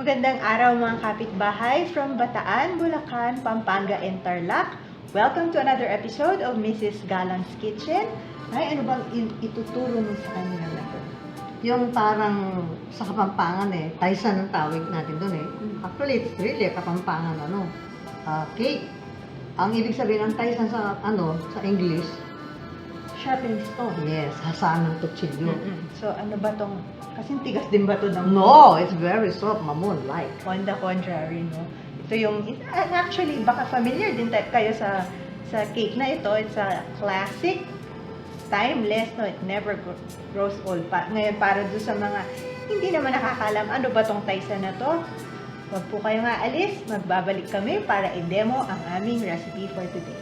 Magandang araw mga kapitbahay from Bataan, Bulacan, Pampanga, and Tarlac. Welcome to another episode of Mrs. Galang's Kitchen. Ay, ano bang ituturo mo sa kanila na to? Yung parang sa Kapampangan Taisan ang tawag natin doon Actually, it's really a Kapampangan cake. Ang ibig sabihin ng Taisan sa sa English, Sharpening stone. yes, hasaan ng kutsilyo. So, ano ba tong, kasing tigas din ba to ng No, it's very soft, mamon-like. on the contrary, no? Ito yung, actually, baka familiar din kayo sa cake na ito. It's a classic, timeless, no? It never grows old. Ngayon, para doon sa mga hindi naman nakakalam, ano ba tong Taisan na to? Huwag po kayong aalis, magbabalik kami para i-demo ang aming recipe for today.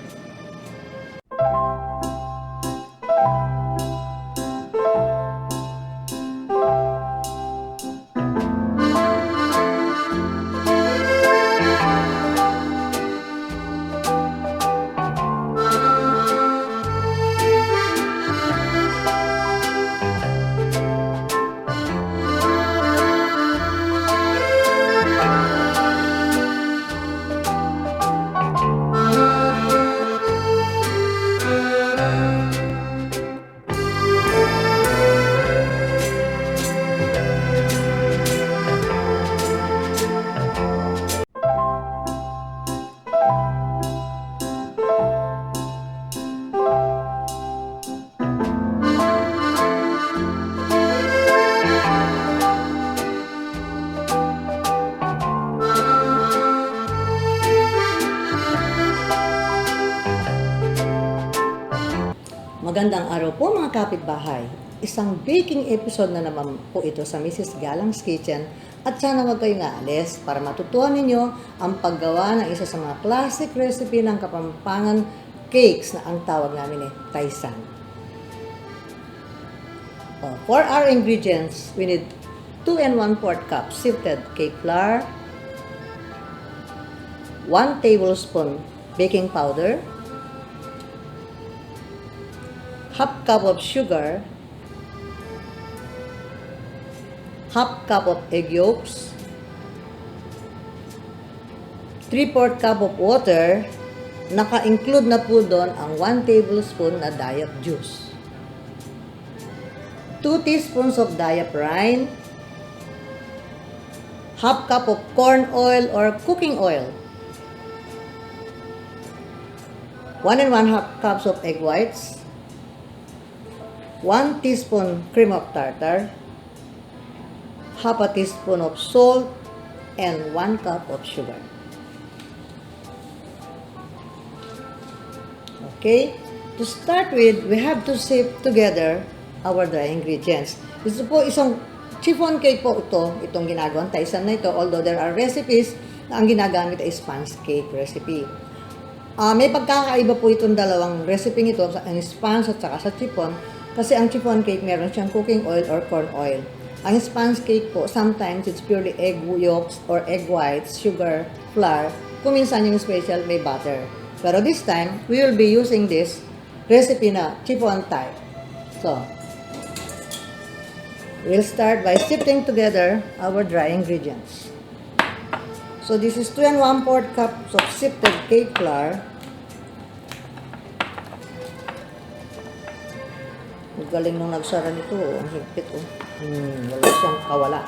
Magandang araw po mga kapitbahay. Isang baking episode na naman po ito sa Mrs. Galang's Kitchen at sana wag kayong aalis para matutuhan ninyo ang paggawa ng isa sa mga classic recipe ng Kapampangan cakes na ang tawag namin Taisan. For our ingredients, we need 2 1/4 cup sifted cake flour, 1 tablespoon baking powder, half cup of sugar, half cup of egg yolks, 3/4 cup of water, naka-include na po doon ang 1 tablespoon na diet juice, 2 teaspoons of diaprine, half cup of corn oil or cooking oil, 1 1/2 cups of egg whites, 1 teaspoon cream of tartar, half a teaspoon of salt, and 1 cup of sugar. Okay, to start with, we have to sift together our dry ingredients. Ito po isang chiffon cake po itong ginagawang Taisan na ito, although there are recipes na ang ginagamit ay sponge cake recipe. May pagkakaiba po itong dalawang recipe ito, ang sponge at saka sa chiffon. Kasi ang chiffon cake, meron siyang cooking oil or corn oil. Ang sponge cake po, sometimes it's purely egg yolks or egg whites, sugar, flour. Kuminsan yung special may butter. Pero this time, we will be using this recipe na chiffon type. So, we'll start by sifting together our dry ingredients. So, this is 2 1/4 cups of sifted cake flour. Galing nung nagsara nito, ang higpit wala siyang kawala.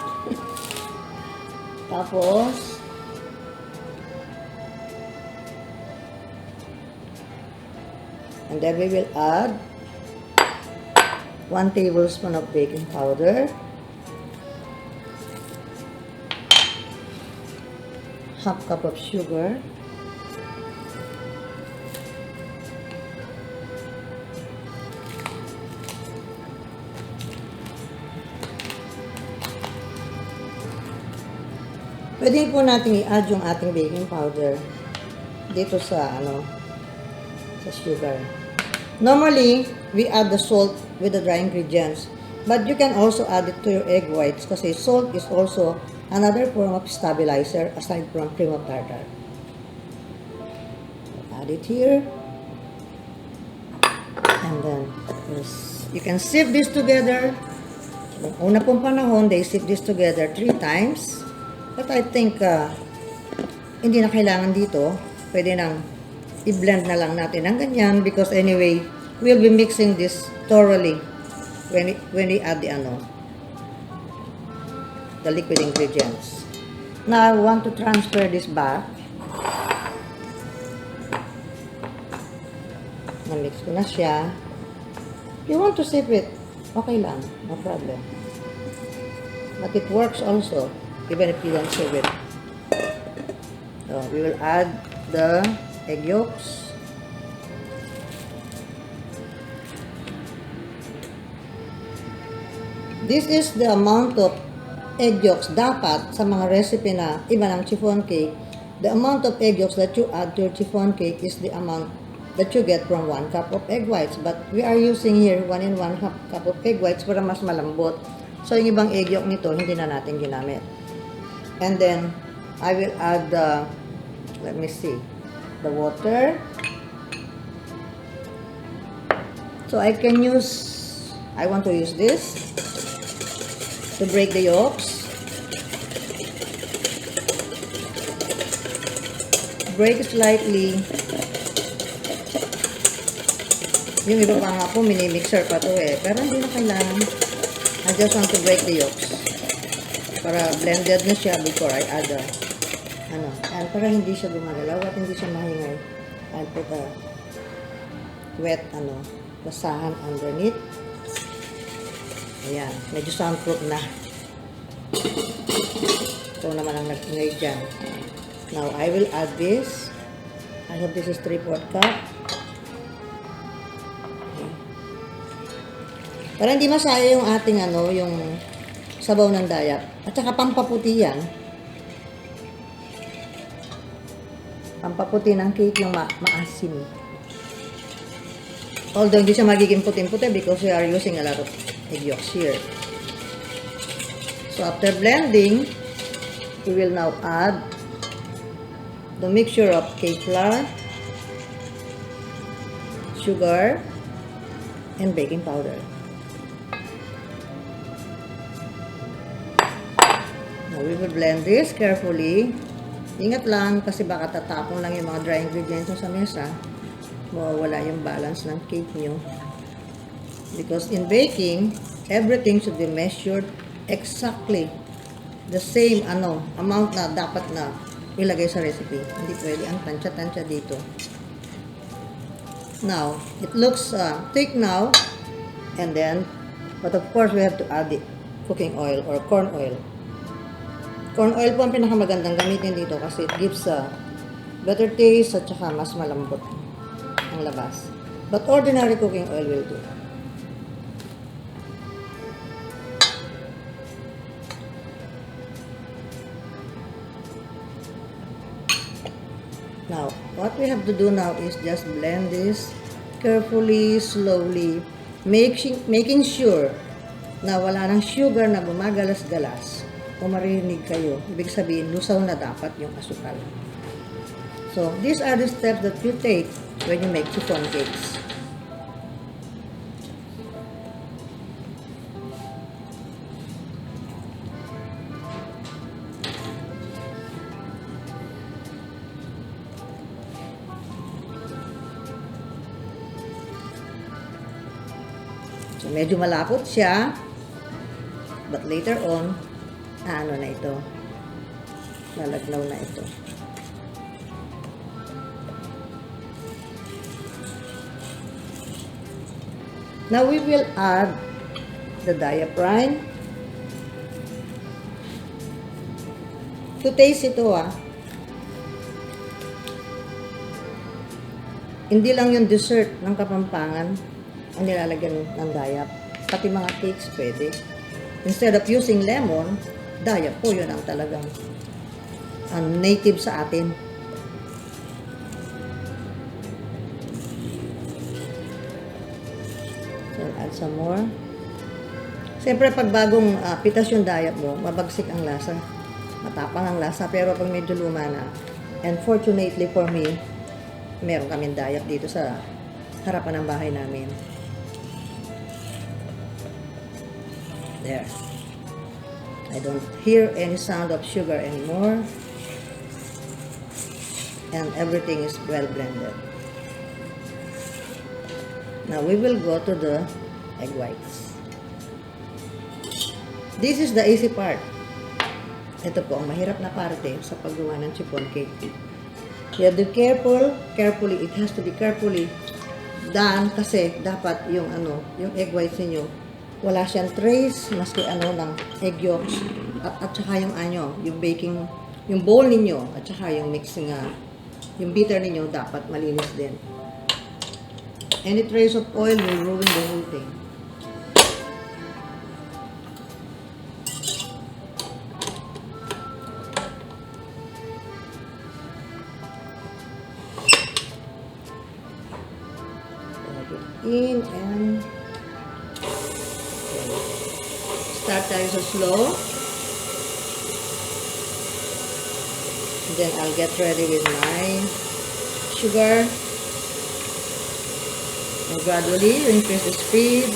Tapos, and then we will add 1 tablespoon of baking powder, half cup of sugar, pwede po natin i-add yung ating baking powder dito sa sa sugar. Normally, we add the salt with the dry ingredients, but you can also add it to your egg whites kasi salt is also another form of stabilizer aside from cream of tartar. Add it here. And then, you can sift this together. Noong una pong panahon, they sift this together 3 times. But I think, hindi na kailangan dito. Pwede nang i-blend na lang natin ng ganyan because anyway, we'll be mixing this thoroughly when we add the liquid ingredients. Now, I want to transfer this back. Na-mix ko na siya. If you want to sip it, okay lang. No problem. But it works also, even if you don't sip it. So, we will add the egg yolks. This is the amount of egg yolks dapat sa mga recipe na iba ng chiffon cake. The amount of egg yolks that you add to your chiffon cake is the amount that you get from 1 cup of egg whites. But we are using here 1 and 1 cup of egg whites para mas malambot. So, yung ibang egg yolk nito, hindi na natin ginamit. And then, I will add the, let me see, the water. So, I want to use this to break the yolks. Break slightly. Yung iba pa nga po, mini-mixer pa to pero hindi na kailangan. I just want to break the yolks. Para blended na siya before I add and para hindi siya gumagalaw at hindi siya mahingay. I'll put a wet, basahan underneath. Ayan, medyo soundproof na. Ito naman ang nag-ingay dyan. Now, I will add this. I hope this is 3/4 cup. Para hindi masaya yung ating yung sabaw ng dayap. At saka pampaputi yan. Pampaputi ng cake yung maasim. Although hindi siya magiging puting-puti because we are using a lot of egg yolks here. So after blending, we will now add the mixture of cake flour, sugar, and baking powder. Now we will blend this carefully. Ingat lang kasi baka tatapon lang yung mga dry ingredients sa mesa. Mawawala yung balance ng cake nyo. Because in baking, everything should be measured exactly the same amount na dapat na ilagay sa recipe. Hindi pwede ang tansya-tansya dito. Now, it looks thick now. And then, but of course, we have to add the cooking oil or corn oil. Corn oil po ang pinakamagandang gamitin dito kasi it gives a better taste at saka mas malambot ang labas. But ordinary cooking oil will do. Now, what we have to do now is just blend this carefully, slowly, making sure na wala ng sugar na gumagalas-galas. Kung marinig kayo, ibig sabihin, lusaw na dapat yung asukal. So, these are the steps that you take when you make chiffon cakes. So, medyo malapot siya. But later on, na ito. Lalagnaw na ito. Now, we will add the diaprine. To taste ito, Hindi lang yung dessert ng Kapampangan ang nilalagyan ng dayap. Pati mga cakes pwede. Instead of using lemon, dayap po yun ang talagang native sa atin. So, add some more. Siyempre, pag bagong pitas yung dayap mo, mabagsik ang lasa. Matapang ang lasa, pero pag medyo luma na, and fortunately for me, meron kaming dayap dito sa harapan ng bahay namin. There. I don't hear any sound of sugar anymore. And everything is well blended. Now we will go to the egg whites. This is the easy part. Ito po ang mahirap na parte sa paggawa ng chiffon cake. You have to be carefully, it has to be carefully done kasi dapat yung egg whites niyo wala siyang trace maski ng egg yolks at saka yung yung baking, yung bowl niyo at saka yung mixing yung beater niyo dapat malinis din. Any trace of oil will ruin the whole thing. In and start tayo sa slow. And then I'll get ready with my sugar. And gradually increase the speed.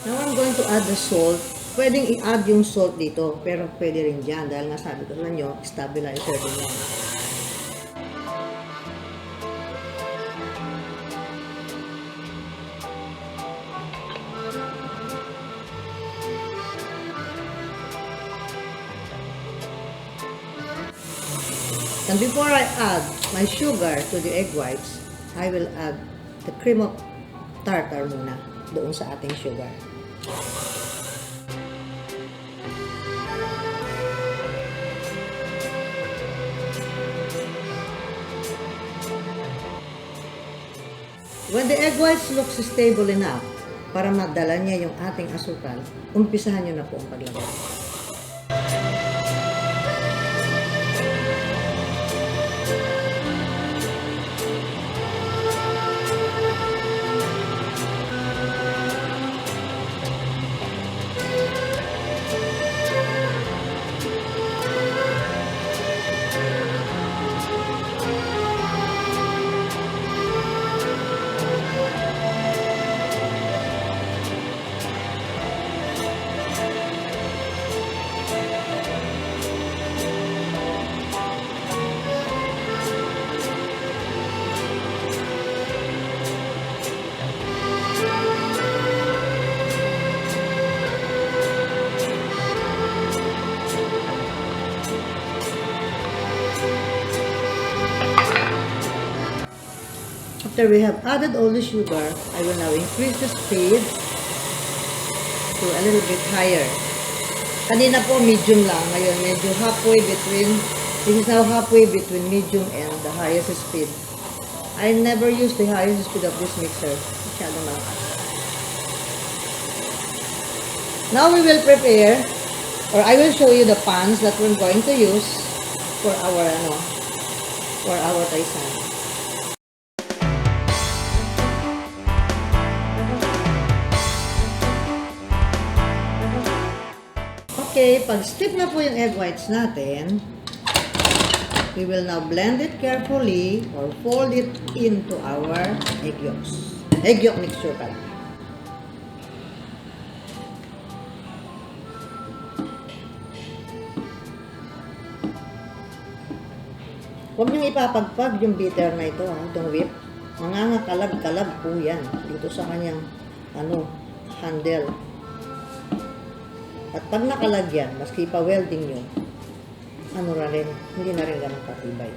Now I'm going to add the salt. Pwedeng i-add yung salt dito, pero pwede rin dyan dahil nga sabi ko sa inyo, stabilizer din yan. And before I add my sugar to the egg whites, I will add the cream of tartar muna doon sa ating sugar. When the egg whites looks stable enough para madala niya yung ating asukal, umpisahan nyo na po ang paglagay. After we have added all the sugar, I will now increase the speed to a little bit higher. Kanina po medium lang, ngayon medyo halfway between, this is now halfway between medium and the highest speed. I never use the highest speed of this mixer. Masyado malakas. Now we will prepare, or I will show you the pans that we're going to use for our taisan. Okay, pag stiff na po yung egg whites natin, we will now blend it carefully or fold it into our egg yolks. Egg yolk mixture pala. Huwag niyong ipapagpag yung beater na ito, itong whip. Mangangakalag-kalag po yan dito sa kanyang handle. At pag nakalagyan, maski pa-welding nyo, hindi na rin ganun katibay.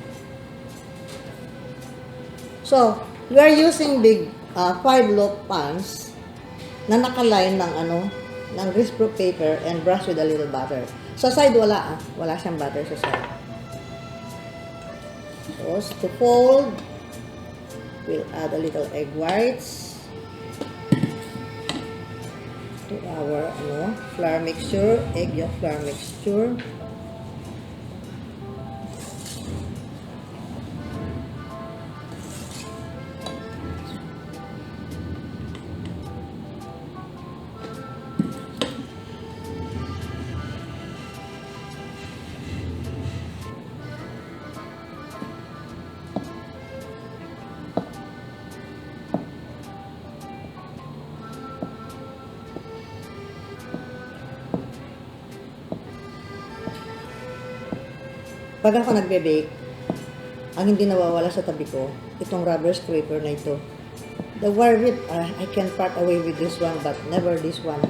So, we are using big 5-loaf pans na nakaline ng greaseproof paper and brush with a little butter. Sa side, wala siyang butter sa side. So, to fold, we'll add a little egg whites to our flour mixture, egg yolk flour mixture. Pag ako nagbe-bake, ang hindi nawawala sa tabi ko, itong rubber scraper na ito. The wire whip, I can part away with this one, but never this one.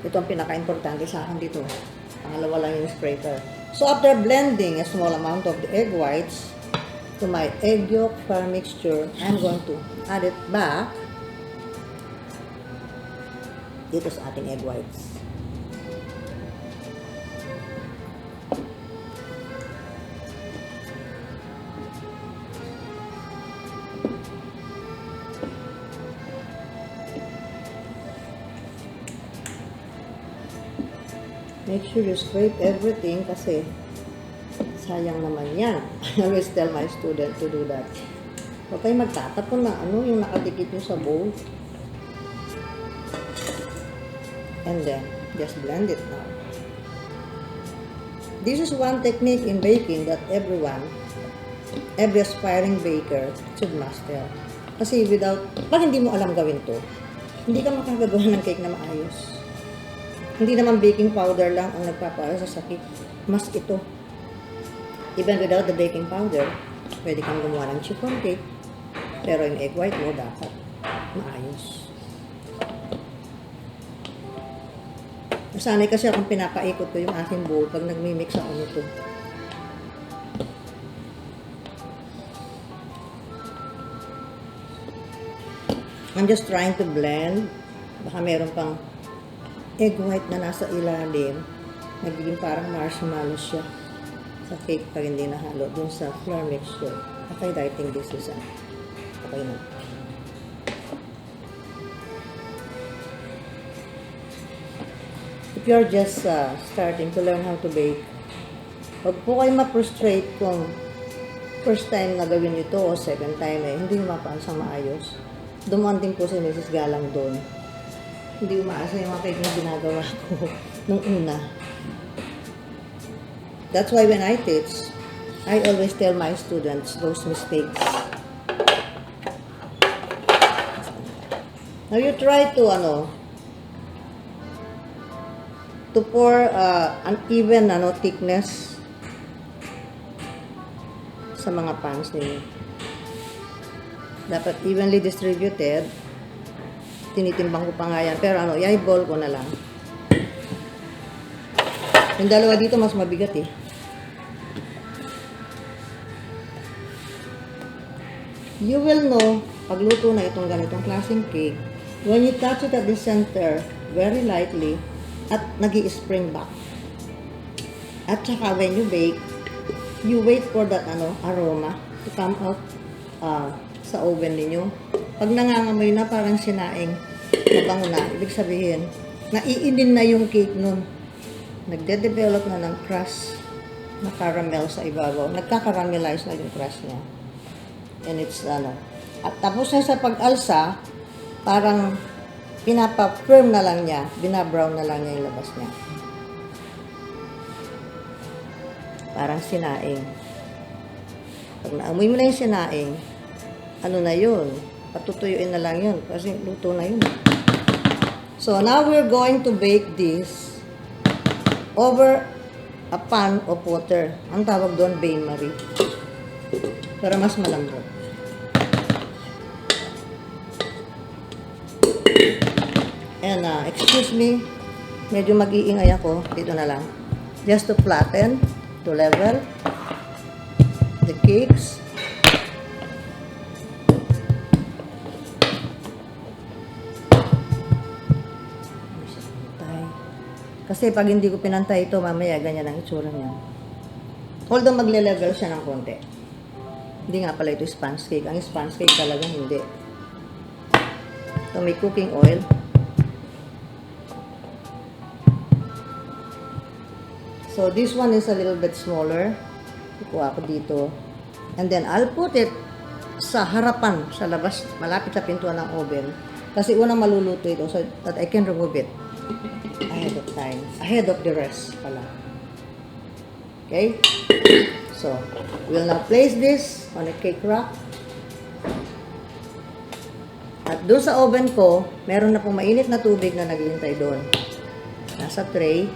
Ito ang pinaka-importante sa akin dito. Pangalawa lang yung scraper. So after blending a small amount of the egg whites to my egg yolk flour mixture, I'm going to add it back dito sa ating egg whites. Make sure you scrape everything kasi sayang naman yan. I always tell my student to do that. Huwag kayo magtatapon na yung nakadikit nyo sa bowl. And then, just blend it now. This is one technique in baking that every aspiring baker should master. Kasi pag hindi mo alam gawin to, hindi ka makagagawa ng cake na maayos. Hindi naman baking powder lang ang nagpapala sa cake. Mas ito. Even without the baking powder, pwede kang gumawa ng chiffon cake. Pero yung egg white mo dapat maayos. Nasanay kasi akong pinapaikot ko yung aking bowl pag nagmimix ako nito. I'm just trying to blend. Baka meron pang egg white na nasa ilalim. Nagiging parang marshmallow siya sa cake pag hindi nahalo dun sa flour mixture. Okay, I think this is okay na. If you're just starting to learn how to bake, huwag po kayo ma-frustrate kung first time na gawin nyo to o second time hindi mapasang maayos. Dumaan din po si Mrs. Galang doon. Hindi umaasa yung mga cake na ginagawa ko nung una. That's why when I teach, I always tell my students those mistakes. Now you try to pour an even thickness sa mga pans ninyo. Dapat evenly distributed. Tinitimbang ko pa nga yan. Pero i-ball ko na lang. Yung dalawa dito mas mabigat eh. You will know, pagluto na itong ganitong klaseng cake, when you touch it at the center, very lightly, at nag-i-spring back. At saka when you bake, you wait for that aroma to come out sa oven ninyo. Pag nangangamoy na parang sinaing, mabango na, ibig sabihin, naiinin na yung cake nun. Nagde-develop na ng crust na caramel sa ibabaw. Nagka-caramelize na yung crust niya. And it's at tapos na sa pag-alsa, parang pinapa-firm na lang niya, binabrown na lang niya yung labas niya. Parang sinaing. Pag naamoy mo na yung sinaing, na yun? Patutuyuin na lang yun kasi luto na yun. So now we're going to bake this over a pan of water. Ang tawag doon, bain-marie. Para mas malambot. And excuse me, medyo mag-iingay ako. Dito na lang. Just to flatten, to level the cakes. Kasi pag hindi ko pinantay ito, mamaya ganyan ang itsura niya. Although magle-level siya ng konti. Hindi nga pala ito sponge cake. Ang sponge cake talaga hindi. So may cooking oil. So this one is a little bit smaller. Kukuha ko dito. And then I'll put it sa harapan, sa labas, malapit sa pintuan ng oven. Kasi unang maluluto ito so that I can remove it ahead of time. Ahead of the rest pala. Okay? So, we'll now place this on a cake rack. At doon sa oven ko, meron na pong mainit na tubig na naghihintay doon. Nasa tray.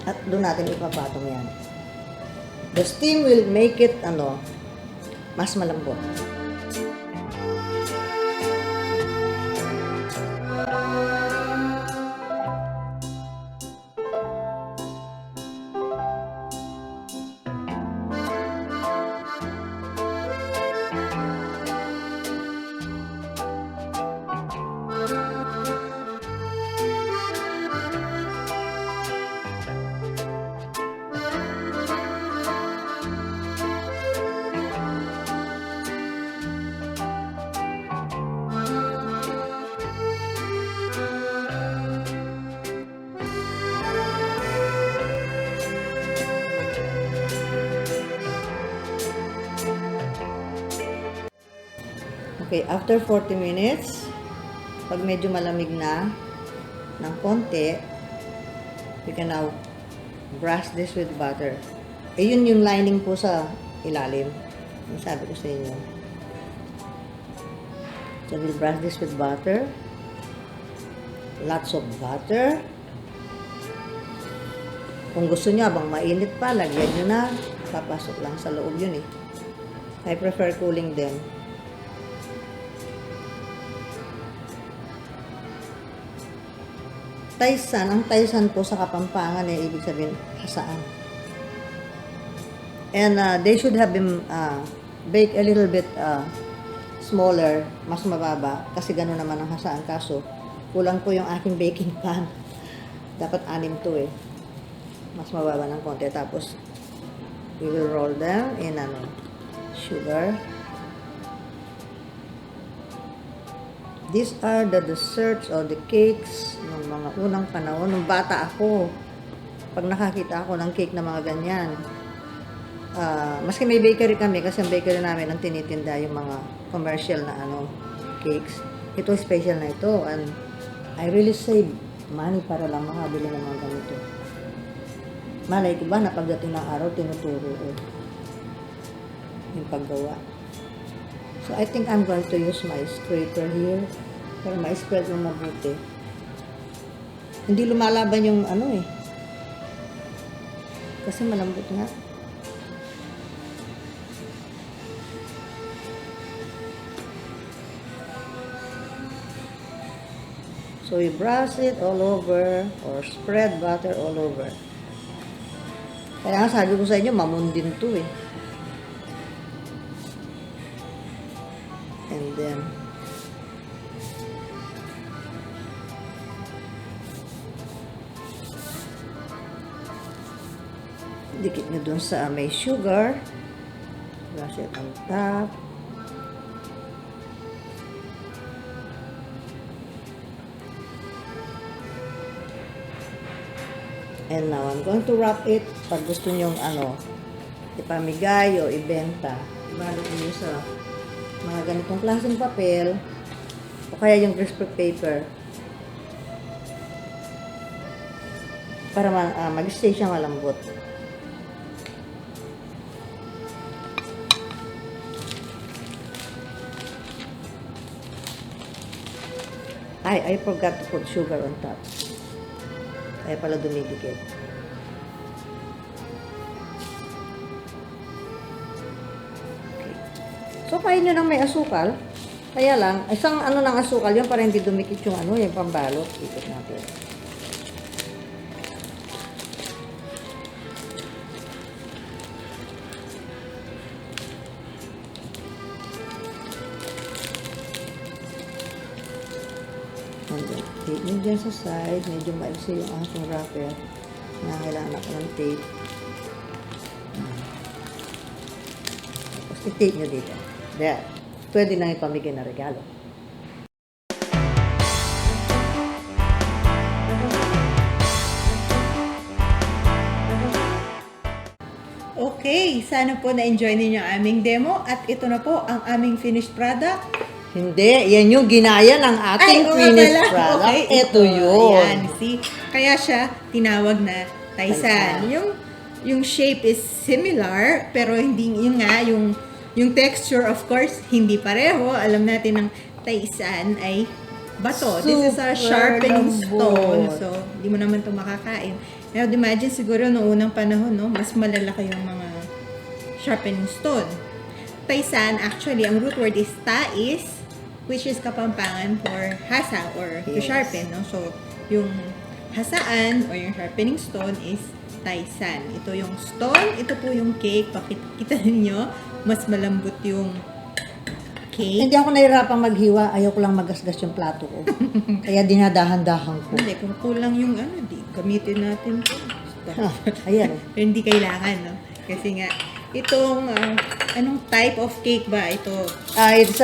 At doon natin ipapatong yan. The steam will make it, mas malambot. Okay, after 40 minutes, pag medyo malamig na ng konti, we can now brush this with butter. Yun yung lining po sa ilalim. Yung sabi ko sa inyo. So, we'll brush this with butter. Lots of butter. Kung gusto nyo, abang mainit pa, lagyan nyo na. Papasok lang sa loob yun eh. I prefer cooling them. Taisan, ang Taisan po sa Kapampangan ibig sabihin hasaan. And they should have been baked a little bit smaller, mas mababa, kasi gano'n naman ang hasaan. Kaso, kulang po yung aking baking pan. Dapat 6 to eh. Mas mababa ng konti. Tapos, we will roll them in sugar. These are the desserts or the cakes ng mga unang panahon. Nung bata ako, pag nakakita ako ng cake na mga ganyan, maski may bakery kami, kasi ang bakery namin ang tinitinda yung mga commercial na cakes. Ito special na ito, and I really save money para lang makabili ng mga ganito. Malay ko ba na pagdating ng araw, tinuturo yung paggawa. So, I think I'm going to use my scraper here para ma-spread mo mabuti. Hindi lumalaban yung kasi malambot nga. So, you brush it all over or spread butter all over. Kaya nga sabi ko sa inyo, mamundin to eh. And then, dikit nyo dun sa may sugar. Brush it on top. And now, I'm going to wrap it. Pag gusto nyo ipamigay o ibenta, ibalot nyo sa mga ganitong klaseng papel o kaya yung crisper paper para mag-stay siya malambot. I forgot to put sugar on top. Kaya pala dumidikit. So, kain nyo nang may asukal. Kaya lang, isang ng asukal, yun para hindi dumikit yung yung pambalot. Ikot natin. And then, tape nyo dyan sa side. Medyo maiksi yung aking wrapper. Kailangan ako ng tape. Tapos, i-tape nyo dito. There. Pwede nang ipamigay na regalo. Okay, sana po na-enjoy ninyo ang aming demo at ito na po ang aming finished product. Hindi, yan yung ginaya ng ating oo nga finished pala. product. Okay, Ito yun. Ayan, see? Kaya siya tinawag na Taisan. Yung shape is similar, pero hindi yun nga, yung texture of course, hindi pareho. Alam natin ng Taisan ay bato. This is a Super sharpening stone. lambot. So, hindi mo naman ito makakain. Now, imagine siguro noong unang panahon, no, mas malalaki yung mga sharpening stone. Taisan, actually, ang root word is tais, which is Kapampangan for hasa or to Yes. sharpen. No? So, yung hasaan or yung sharpening stone is taisan. Ito yung stone, ito po yung cake. Pakita ninyo, mas malambot yung cake. Hindi ako nahirapang maghiwa. Ayaw ko lang magasgas yung plato ko. Kaya dinadahan-dahan ko. Hindi, kung kulang yung di gamitin natin ito. Ah, ayan. Pero hindi kailangan, no? Kasi nga, itong, anong type of cake ba? Ito, It's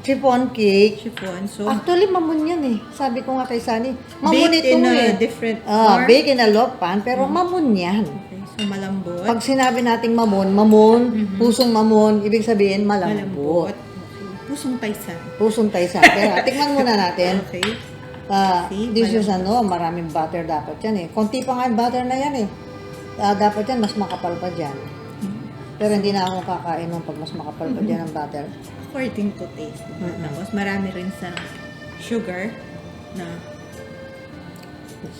chiffon cake. chiffon. So, Actually, mamon yan eh. Sabi ko nga kay Sunny, mamon baked ito in a eh. different form. Bake in a loaf pan, pero mamon yan. Okay, so malambot. Pag sinabi nating mamon, pusong mamon, ibig sabihin malambot. Okay. Pusong paisan. Pusong taysa. Kaya tikman muna natin. Okay. See, This is maraming butter dapat yan eh. Konti pa nga yung butter na yan eh. Dapat yan, mas makapal pa dyan. Pero hindi na ako kakain nung pag mas makapal pa dyan ang butter. According to taste. Diba? Tapos marami rin sa sugar na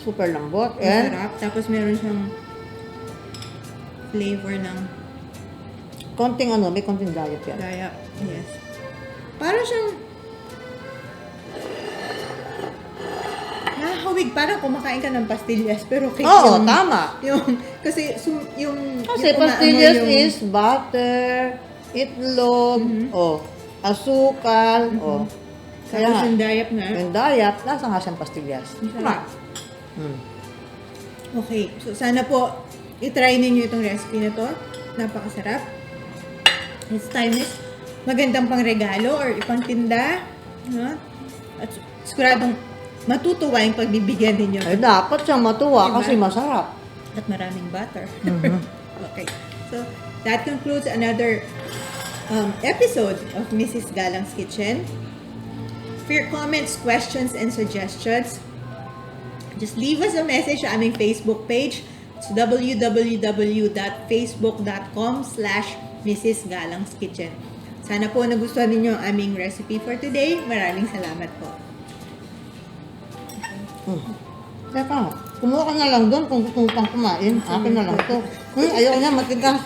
Super lambot. And masarap. Tapos meron siyang flavor ng may konting diet yan. Kaya, yes. Parang siyang nakahawig. Parang kumakain ka ng pastillas, pero cake Oo, yung, tama. kasi Kasi yung pastillas umaamoy is butter, itlog, asukal, Kaya Tapos nga, yung dayap na. yung diet, nasa nga siyang pastillas. Masarap. Hmm. Okay, so sana po i-try ninyo itong recipe na to. Napakasarap. It's timeless. Magandang pang regalo or ipang tinda. No? At siguradong matutuwa yung pagbibigyan ninyo. Ay, dapat siyang matuwa Diba? kasi masarap. At maraming butter. Mhm. Okay. So, that concludes another episode of Mrs. Galang's Kitchen. For your comments, questions, and suggestions, just leave us a message sa aming Facebook page. It's www.facebook.com/Mrs. Galang's Kitchen. Sana po nagustuhan ninyo ang aming recipe for today. Maraming salamat po. Teka, kumuha ka na lang doon kung gusto mo pang kumain. Akin na lang to. Ayaw niya, matigas.